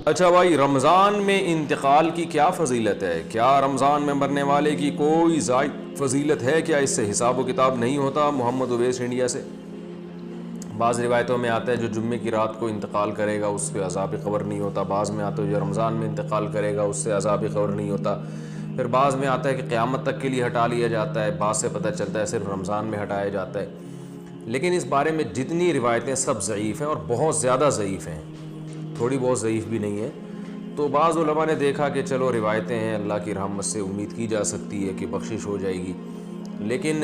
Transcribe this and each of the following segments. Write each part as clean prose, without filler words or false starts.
اچھا بھائی، رمضان میں انتقال کی کیا فضیلت ہے؟ کیا رمضان میں مرنے والے کی کوئی زائد فضیلت ہے؟ کیا اس سے حساب و کتاب نہیں ہوتا؟ محمد اویس انڈیا سے۔ بعض روایتوں میں آتا ہے جو جمعے کی رات کو انتقال کرے گا اس پہ عذاب قبر نہیں ہوتا، بعض میں آتا ہے جو رمضان میں انتقال کرے گا اس سے عذاب قبر نہیں ہوتا، پھر بعض میں آتا ہے کہ قیامت تک کے لیے ہٹا لیا جاتا ہے، بعض سے پتہ چلتا ہے صرف رمضان میں ہٹایا جاتا ہے۔ لیکن اس بارے میں جتنی روایتیں سب ضعیف ہیں اور بہت زیادہ ضعیف ہیں، تھوڑی بہت ضعیف بھی نہیں ہے۔ تو بعض علماء نے دیکھا کہ چلو روایتیں ہیں، اللہ کی رحمت سے امید کی جا سکتی ہے کہ بخشش ہو جائے گی، لیکن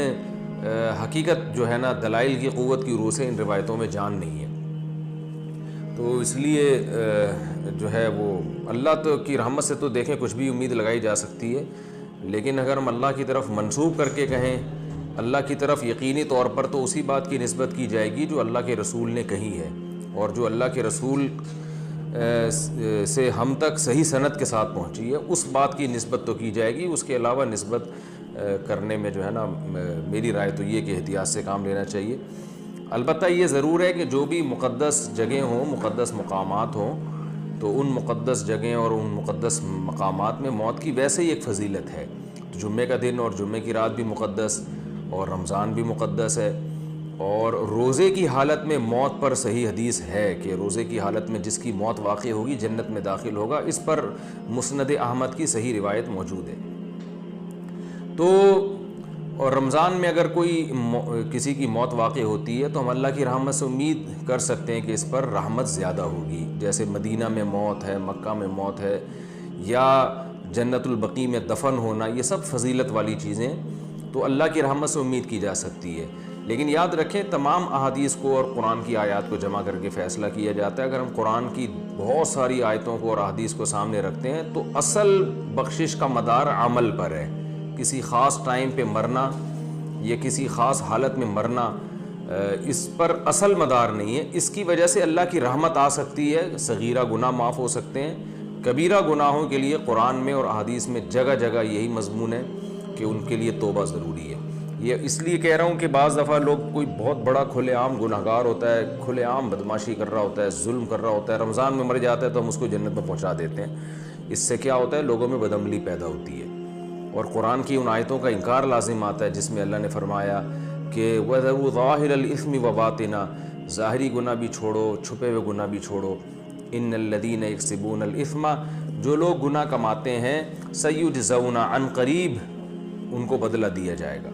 حقیقت جو ہے نا دلائل کی قوت کی روح سے ان روایتوں میں جان نہیں ہے۔ تو اس لیے جو ہے وہ اللہ کی رحمت سے تو دیکھیں کچھ بھی امید لگائی جا سکتی ہے، لیکن اگر ہم اللہ کی طرف منسوب کر کے کہیں اللہ کی طرف یقینی طور پر، تو اسی بات کی نسبت کی جائے گی جو اللہ کے رسول نے کہی ہے، اور جو اللہ کے رسول سے ہم تک صحیح سند کے ساتھ پہنچی ہے اس بات کی نسبت تو کی جائے گی۔ اس کے علاوہ نسبت کرنے میں جو ہے نا میری رائے تو یہ کہ احتیاط سے کام لینا چاہیے۔ البتہ یہ ضرور ہے کہ جو بھی مقدس جگہیں ہوں، مقدس مقامات ہوں، تو ان مقدس جگہیں اور ان مقدس مقامات میں موت کی ویسے ہی ایک فضیلت ہے۔ تو جمعے کا دن اور جمعے کی رات بھی مقدس، اور رمضان بھی مقدس ہے، اور روزے کی حالت میں موت پر صحیح حدیث ہے کہ روزے کی حالت میں جس کی موت واقع ہوگی جنت میں داخل ہوگا، اس پر مسند احمد کی صحیح روایت موجود ہے۔ تو اور رمضان میں اگر کوئی کسی کی موت واقع ہوتی ہے تو ہم اللہ کی رحمت سے امید کر سکتے ہیں کہ اس پر رحمت زیادہ ہوگی، جیسے مدینہ میں موت ہے، مکہ میں موت ہے، یا جنت البقیع میں دفن ہونا، یہ سب فضیلت والی چیزیں تو اللہ کی رحمت سے امید کی جا سکتی ہے۔ لیکن یاد رکھیں تمام احادیث کو اور قرآن کی آیات کو جمع کر کے فیصلہ کیا جاتا ہے۔ اگر ہم قرآن کی بہت ساری آیتوں کو اور احادیث کو سامنے رکھتے ہیں تو اصل بخشش کا مدار عمل پر ہے، کسی خاص ٹائم پہ مرنا یا کسی خاص حالت میں مرنا اس پر اصل مدار نہیں ہے۔ اس کی وجہ سے اللہ کی رحمت آ سکتی ہے، صغیرہ گناہ معاف ہو سکتے ہیں، کبیرہ گناہوں کے لیے قرآن میں اور احادیث میں جگہ جگہ یہی مضمون ہے کہ ان کے لیے توبہ ضروری ہے۔ یہ اس لیے کہہ رہا ہوں کہ بعض دفعہ لوگ کوئی بہت بڑا کھلے عام گنہگار ہوتا ہے، کھلے عام بدماشی کر رہا ہوتا ہے، ظلم کر رہا ہوتا ہے، رمضان میں مر جاتا ہے تو ہم اس کو جنت میں پہنچا دیتے ہیں۔ اس سے کیا ہوتا ہے؟ لوگوں میں بدعملی پیدا ہوتی ہے، اور قرآن کی ان آیتوں کا انکار لازم آتا ہے جس میں اللہ نے فرمایا کہ وَذَرُوا ظَاهِرَ الْإِثْمِ وَبَاطِنَهُ، ظاہری گناہ بھی چھوڑو، چھپے ہوئے گناہ بھی چھوڑو۔ إِنَّ الَّذِينَ يَكْسِبُونَ الْإِثْمَ، جو لوگ گناہ کماتے ہیں، سَيُجْزَوْنَ عَنْ قَرِيب، ان کو بدلہ دیا جائے گا۔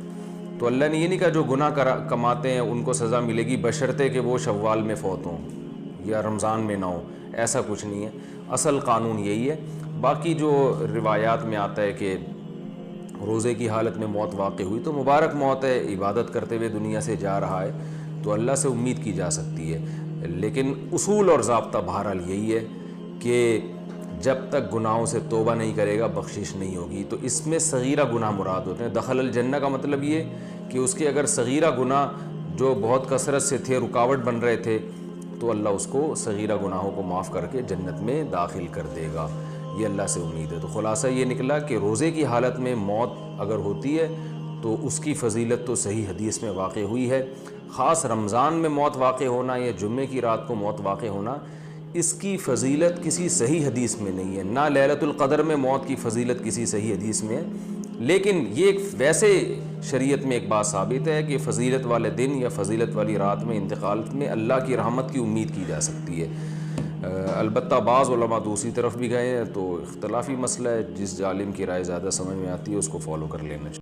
تو اللہ نے یہ نہیں کہا جو گناہ کماتے ہیں ان کو سزا ملے گی بشرطے کہ وہ شوال میں فوت ہوں یا رمضان میں نہ ہوں، ایسا کچھ نہیں ہے۔ اصل قانون یہی ہے۔ باقی جو روایات میں آتا ہے کہ روزے کی حالت میں موت واقع ہوئی تو مبارک موت ہے، عبادت کرتے ہوئے دنیا سے جا رہا ہے، تو اللہ سے امید کی جا سکتی ہے۔ لیکن اصول اور ضابطہ بہرحال یہی ہے کہ جب تک گناہوں سے توبہ نہیں کرے گا بخشش نہیں ہوگی۔ تو اس میں صغیرہ گناہ مراد ہوتے ہیں۔ دخل الجنہ کا مطلب یہ کہ اس کے اگر صغیرہ گناہ جو بہت کثرت سے تھے، رکاوٹ بن رہے تھے، تو اللہ اس کو صغیرہ گناہوں کو معاف کر کے جنت میں داخل کر دے گا، یہ اللہ سے امید ہے۔ تو خلاصہ یہ نکلا کہ روزے کی حالت میں موت اگر ہوتی ہے تو اس کی فضیلت تو صحیح حدیث میں واقع ہوئی ہے۔ خاص رمضان میں موت واقع ہونا یا جمعے کی رات کو موت واقع ہونا، اس کی فضیلت کسی صحیح حدیث میں نہیں ہے، نہ لیلۃ القدر میں موت کی فضیلت کسی صحیح حدیث میں ہے۔ لیکن یہ ویسے شریعت میں ایک بات ثابت ہے کہ فضیلت والے دن یا فضیلت والی رات میں انتقال میں اللہ کی رحمت کی امید کی جا سکتی ہے۔ البتہ بعض علماء دوسری طرف بھی گئے ہیں، تو اختلافی مسئلہ ہے، جس عالم کی رائے زیادہ سمجھ میں آتی ہے اس کو فالو کر لینا چاہیے۔